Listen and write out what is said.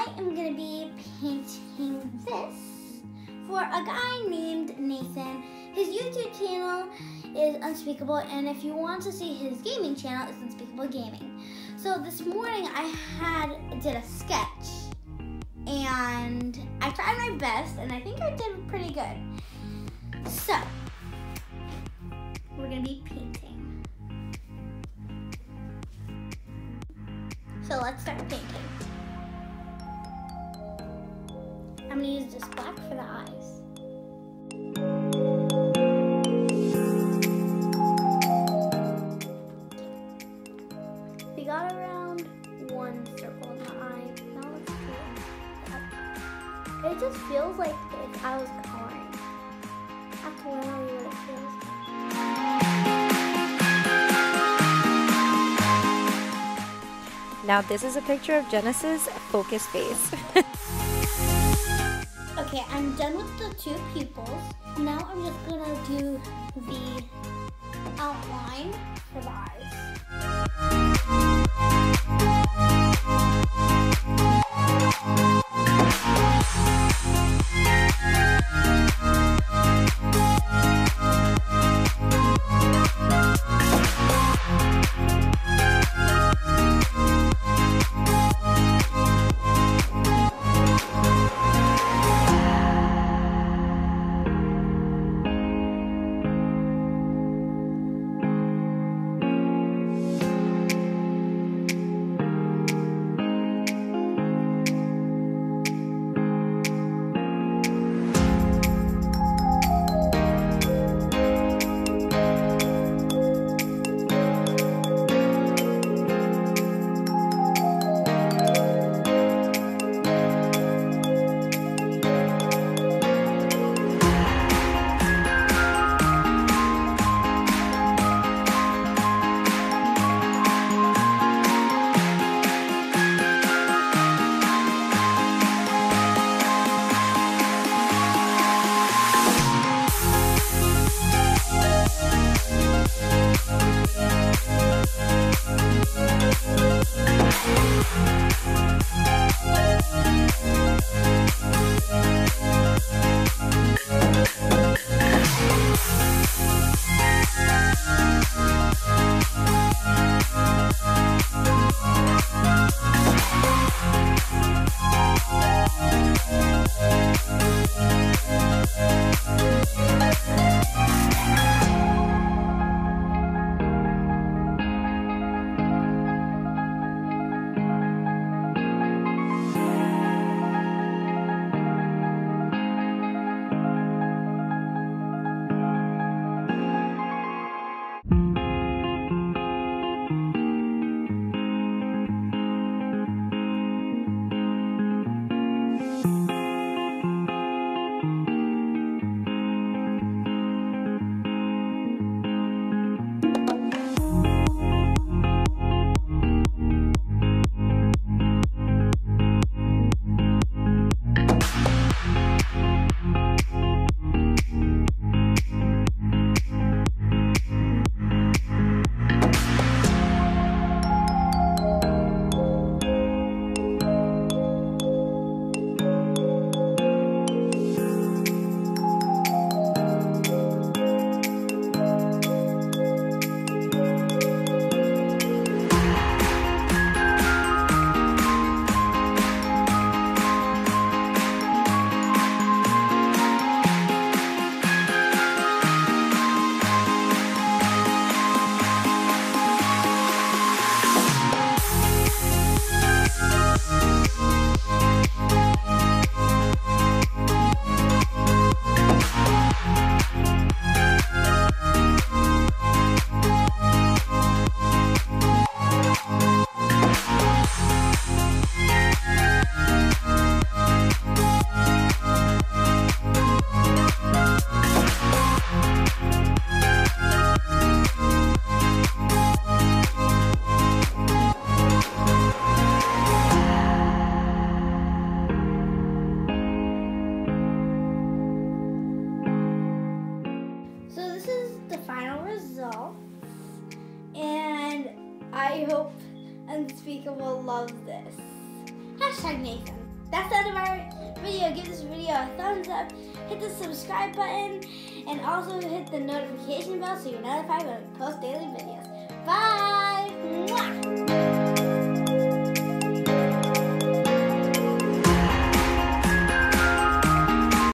I am going to be painting this for a guy named Nathan. His YouTube channel is Unspeakable, and if you want to see his gaming channel, it's Unspeakable Gaming. So this morning I did a sketch, and I tried my best, and I think I did pretty good. So we're going to be painting. So let's start painting. I'm going to use this black for the eyes. We got around one circle in the eye. Now let's do it. It just feels like if I was coloring. I have to learn what it feels like. Now this is a picture of Genelizq's focus face. Okay, I'm done with the two pupils. Now I'm just gonna do the outline for the eyes. I hope Unspeakable loves this. #Nathan. that's the end of our video. Give this video a thumbs up, hit the subscribe button, and also hit the notification bell so you're notified when I post daily videos. Bye! Mwah!